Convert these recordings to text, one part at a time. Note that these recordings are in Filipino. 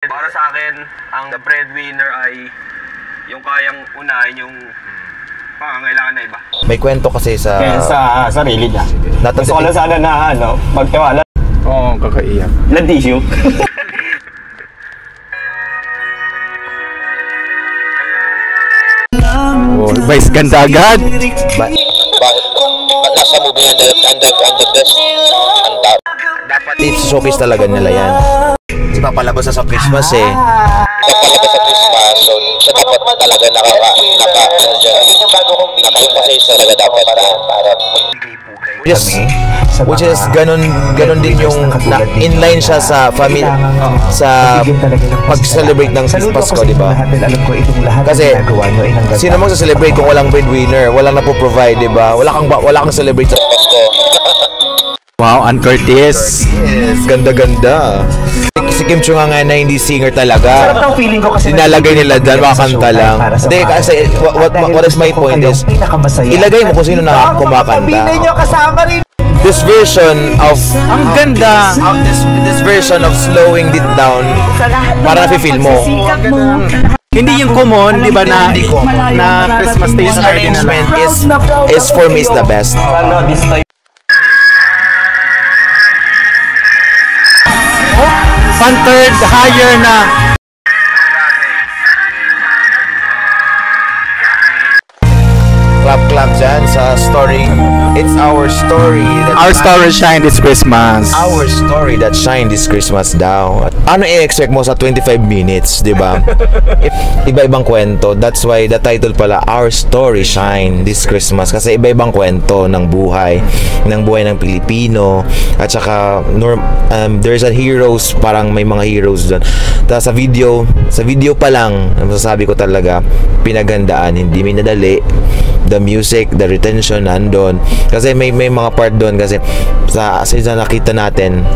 Para sa akin, ang the breadwinner ay yung kayang unahin yung pangangailangan na iba. May kwento kasi sa sarili niya. Gusto ko lang sana na magtiwala. Oo, kakaiyak. Blood tissue. Oh, vice ganda agad. Bakit nasa movie ang the best ang top? Dapat i-showcase talaga nila yan. Kasi papalabas sa Christmas eh. Kapalabas sa Christmas, so dapat talaga naka-emphasize talaga dapat para Which is ganun din yung inline siya sa family sa pag-celebrate ng Pasko, di ba? Kasi sino mo sa-celebrate kung walang breadwinner, walang napo-provide, di ba? Wala kang celebrate sa Pasko. Wow, Ann Curtis. Yes, ganda-ganda. Si Kim Chiu nga na hindi singer talaga. Dinalagay nila dyan, makakanta lang. Hindi, kasi what is my point is, ilagay mo kung sino na kumakanta. This version of Ang ganda. this version of slowing it down para na-feel mo. Hindi yung common, di ba, na Christmas Day This na arrangement is for me is the best. One-third higher na. Clap dyan sa story. It's our story. Our story shine this Christmas. Our story that shine this Christmas daw. Ano i-expect mo sa 25 minutes, di ba? Iba-ibang kwento. That's why the title pala, Our Story Shine this Christmas. Kasi iba-ibang kwento ng buhay ng Pilipino. At saka there's a heroes, parang may mga heroes doon. Tapos sa video pa lang, masasabi ko talaga, pinaghandaan, hindi minadali. The music, the retention nandun. Kasi may mga part doon kasi sa nakita natin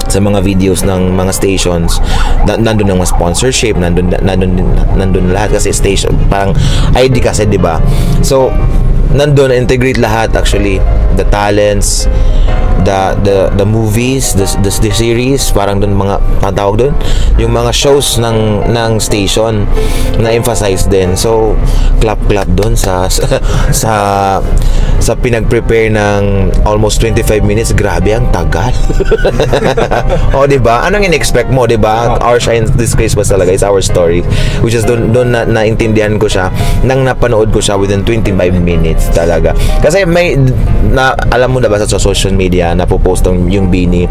sa mga videos ng mga stations, nandun ng mga sponsorship, nandun lahat kasi station, parang ID kasi, di ba? So nandun, integrate lahat actually, the talents, the movies, the series, parang doon mga tawag doon, yung mga shows ng station na emphasize din. So clap doon sa pinag-prepare ng almost 25 minutes. Grabe ang tagal. O di ba? Anong in-expect mo, di ba? Our Shine this Christmas talaga is our story, which is doon naintindihan ko siya nang napanood ko siya within 25 minutes talaga. Kasi may alam mo na ba sa social media na po-post yung Bini,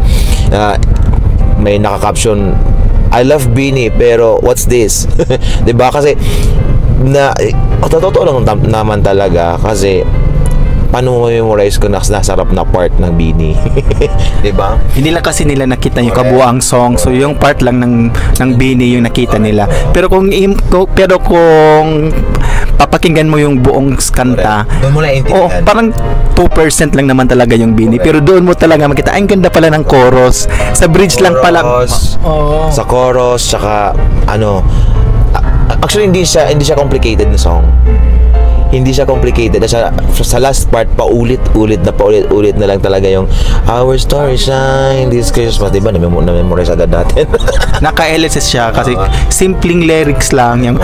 may naka-caption, I love Bini pero what's this? 'Di ba? Kasi totoo lang naman talaga, kasi paano mo memorize ko nasarap na part ng Bini? 'Di ba? Hindi lang kasi nila nakita yung kabuang song. So yung part lang ng Bini yung nakita nila. Pero kung papakinggan mo yung buong kanta, doon mo na intindihan. parang 2% lang naman talaga yung Bini. Pero doon mo talaga makita, ang ganda pala ng chorus. Sa bridge lang pala. Sa chorus, saka actually hindi siya complicated na song. Hindi siya complicated. Sa last part, paulit na lang talaga yung Our Story Shine this Christmas. Diba? Na-memorize agad natin. Naka-LSS siya kasi simpleng lyrics lang yung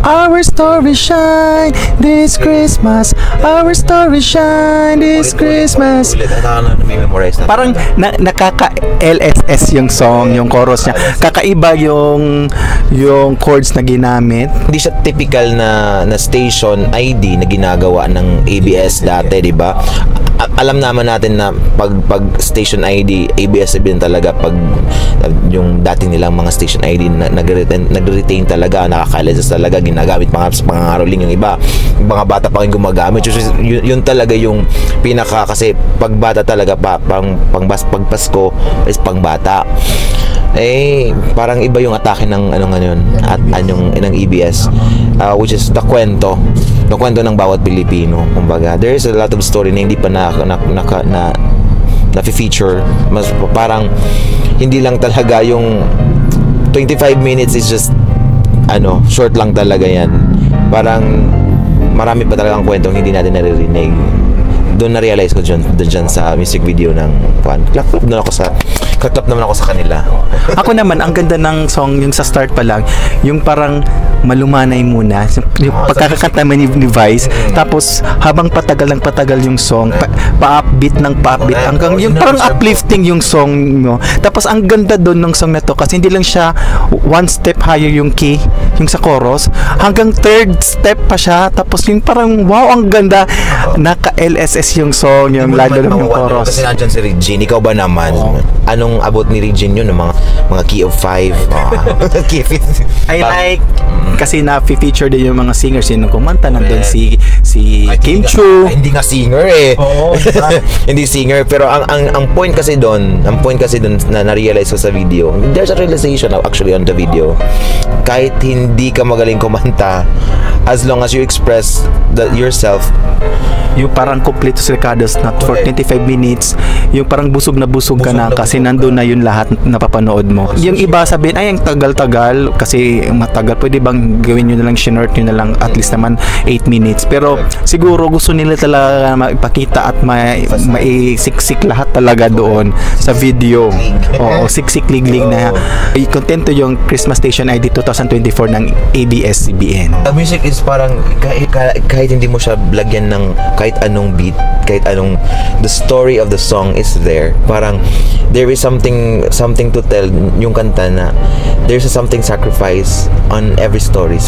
Our story shine this Christmas, Our story shine this Christmas. Na-memorize na. Parang nakaka-LSS yung song, yung chorus niya. Kakaiba yung chords na ginamit. Hindi siya typical na station ID na ginagawa ng ABS dati, di ba? Alam naman natin na pag station ID, ABS din talaga, pag yung dating nilang mga station ID nag-retain talaga, nakaka-LSS talaga, ginagamit pa sa pangangaroling yung iba. Mga bata pa rin gumagamit. Yun talaga yung pinaka, kasi pagbata talaga pag Pasko is pangbata. Parang iba yung atake ng ng EBS, which is the kwento ng bawat Pilipino. Kumbaga, there is a lot of story na hindi pa na-feature. Mas parang hindi lang talaga yung 25 minutes is just short lang talaga yan. Parang marami pa talagang kwentong hindi natin naririnig. Doon na-realize ko dyan sa music video ng doon ako sa kaklap naman ako sa kanila. Ako naman, ang ganda ng song, yung sa start pa lang, yung parang malumanay muna, yung pagkakakanta ni Vice, tapos habang patagal ng patagal yung song, pa-upbeat ng pa-upbeat, hanggang yung parang uplifting yung song mo. Tapos ang ganda doon ng song na to, kasi hindi lang siya one step higher yung key, yung sa chorus, hanggang third step pa siya, tapos yung parang wow, ang ganda, naka-LSS yung song, yung lalo lang yung chorus. Kasi nandyan si Regine, ikaw ba naman? Anong abot ni Regine yun? Mga key of 5. Key of 5. I like kasi na-feature din yung mga singers yun kumanta nandun si Kim Chu. Hindi nga singer eh. Oo. Hindi singer, pero ang point kasi doon na na-realize ko sa video, there's a realization actually on the video. Kahit hindi ka magaling kumanta, as long as you express yourself, yung parang completos recados not for 25 minutes, yung parang busog na busog ka na kasi nandun na yun lahat napapanood mo. Yung iba sabihin, ay ang tagal-tagal kasi matagal, pwede bang gawin nyo na lang, short nyo na lang at least naman 8 minutes. Pero siguro gusto nila talaga maipakita at maisiksik lahat talaga doon sa video. Oo, siksik liglig na kontento yung Christmas Station ID 2024 ng ABS-CBN. The music is parang kahit hindi mo siya lagyan ng kahit anong beat, kahit anong, the story of the song is there. Parang there is something to tell yung kanta na there's something sacrifice on every story.